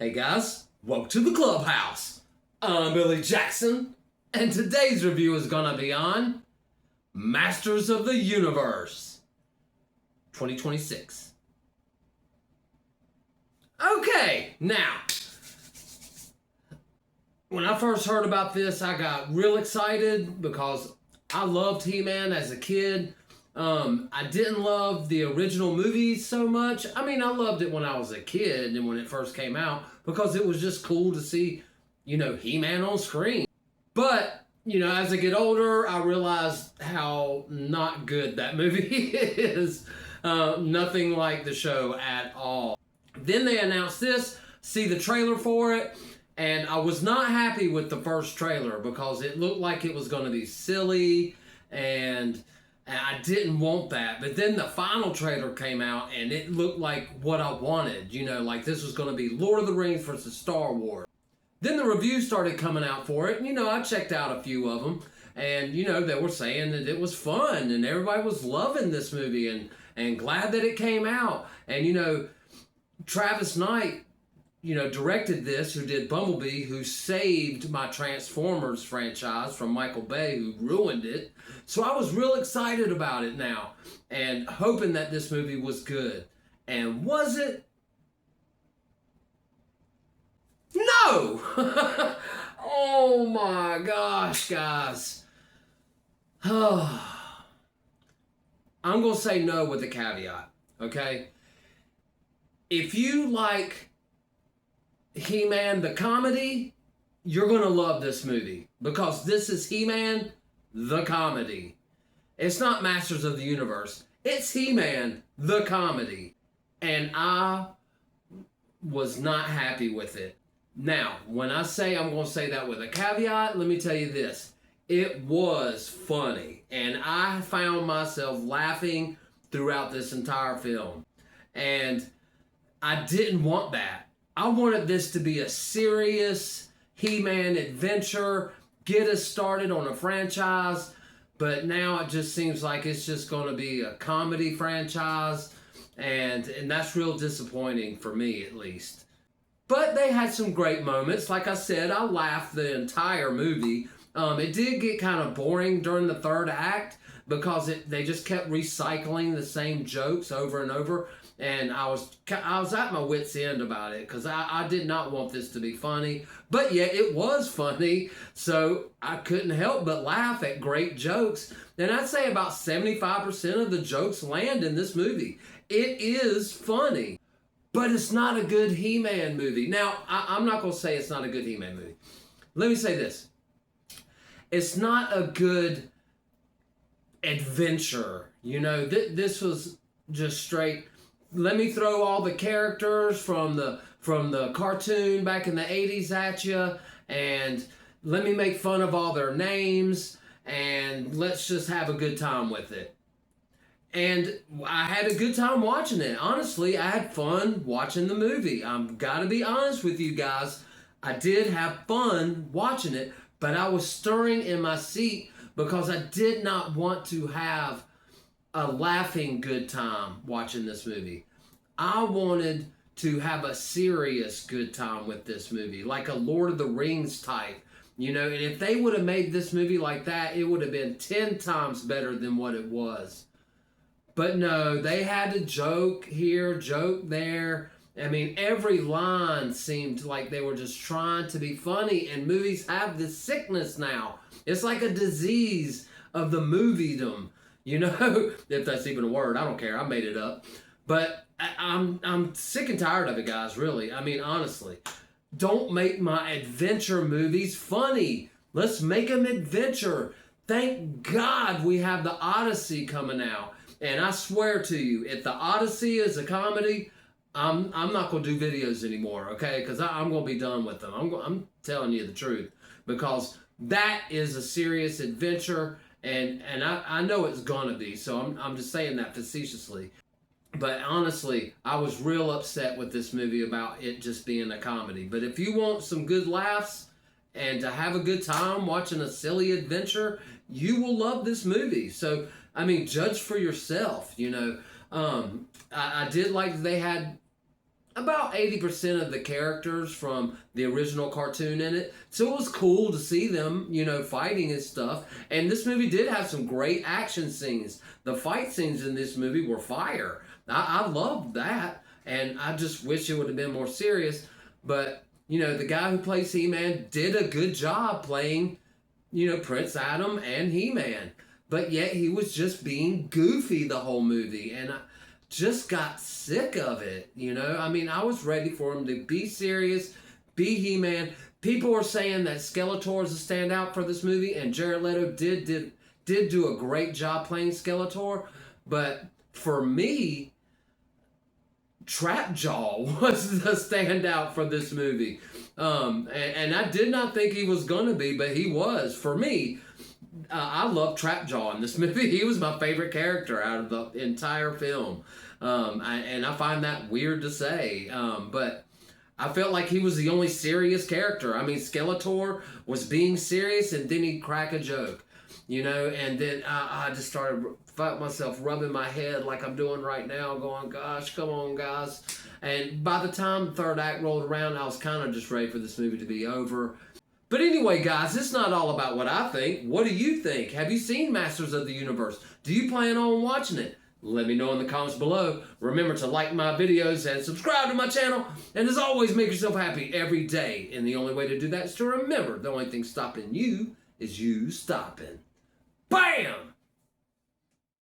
Hey guys, welcome to the clubhouse. I'm Billy Jackson, and today's review is gonna be on Masters of the Universe 2026. Okay, now, when I first heard about this, I got real excited because I loved He-Man as a kid. I didn't love the original movies so much. I mean, I loved it when I was a kid and when it first came out because it was just cool to see, He-Man on screen. But, as I get older, I realized how not good that movie is. Nothing like the show at all. Then they announced this, see the trailer for it, and I was not happy with the first trailer because it looked like it was going to be silly and I didn't want that. But then the final trailer came out and it looked like what I wanted. Like this was going to be Lord of the Rings versus Star Wars. Then the reviews started coming out for it. And, I checked out a few of them. And, they were saying that it was fun and everybody was loving this movie and glad that it came out. And, Travis Knight, directed this, who did Bumblebee, who saved my Transformers franchise from Michael Bay, who ruined it. So I was real excited about it now and hoping that this movie was good. And was it? No! Oh my gosh, guys. I'm going to say no with a caveat, okay? If you like He-Man the comedy, you're going to love this movie because this is He-Man the comedy. It's not Masters of the Universe. It's He-Man the comedy. And I was not happy with it. Now, when I say I'm going to say that with a caveat, let me tell you this. It was funny. And I found myself laughing throughout this entire film. And I didn't want that. I wanted this to be a serious He-Man adventure, get us started on a franchise, but now it just seems like it's just going to be a comedy franchise, and that's real disappointing for me, at least. But they had some great moments. Like I said, I laughed the entire movie. It did get kind of boring during the third act because they just kept recycling the same jokes over and over. And I was at my wit's end about it because I did not want this to be funny. But yet it was funny, so I couldn't help but laugh at great jokes. And I'd say about 75% of the jokes land in this movie. It is funny, but it's not a good He-Man movie. Now, I'm not going to say it's not a good He-Man movie. Let me say this. It's not a good adventure. This was just straight... Let me throw all the characters from the cartoon back in the 80s at you, and let me make fun of all their names, and let's just have a good time with it. And I had a good time watching it. Honestly, I had fun watching the movie. I'm gotta be honest with you guys. I did have fun watching it, but I was stirring in my seat because I did not want to have a laughing good time watching this movie. I wanted to have a serious good time with this movie, like a Lord of the Rings type, and if they would have made this movie like that, it would have been 10 times better than what it was. But no, they had to joke here, joke there. I mean, every line seemed like they were just trying to be funny, and movies have this sickness now. It's like a disease of the moviedom. If that's even a word, I don't care. I made it up. But I'm sick and tired of it, guys, really. I mean, honestly. Don't make my adventure movies funny. Let's make them adventure. Thank God we have the Odyssey coming out. And I swear to you, if the Odyssey is a comedy, I'm not going to do videos anymore, okay? Because I'm going to be done with them. I'm telling you the truth. Because that is a serious adventure. And I know it's gonna be, so I'm just saying that facetiously. But honestly, I was real upset with this movie about it just being a comedy. But if you want some good laughs and to have a good time watching a silly adventure, you will love this movie. So, I mean, judge for yourself, I did like they had about 80% of the characters from the original cartoon in it. So it was cool to see them, you know, fighting and stuff. And this movie did have some great action scenes. The fight scenes in this movie were fire. I loved that. And I just wish it would have been more serious. But, you know, the guy who plays He-Man did a good job playing, you know, Prince Adam and He-Man. But yet he was just being goofy the whole movie. And I just got sick of it, you know? I mean, I was ready for him to be serious, be He-Man. People were saying that Skeletor is a standout for this movie, and Jared Leto did do a great job playing Skeletor. But for me, Trapjaw was the standout for this movie. And I did not think he was going to be, but he was. For me, I love Trapjaw in this movie. He was my favorite character out of the entire film. And I find that weird to say. But I felt like he was the only serious character. I mean, Skeletor was being serious, and then he'd crack a joke. You know, and then I just started felt myself rubbing my head like I'm doing right now, going, gosh, come on, guys. And by the time the third act rolled around, I was kind of just ready for this movie to be over. But anyway, guys, it's not all about what I think. What do you think? Have you seen Masters of the Universe? Do you plan on watching it? Let me know in the comments below. Remember to like my videos and subscribe to my channel. And as always, make yourself happy every day. And the only way to do that is to remember the only thing stopping you is you stopping. Bam!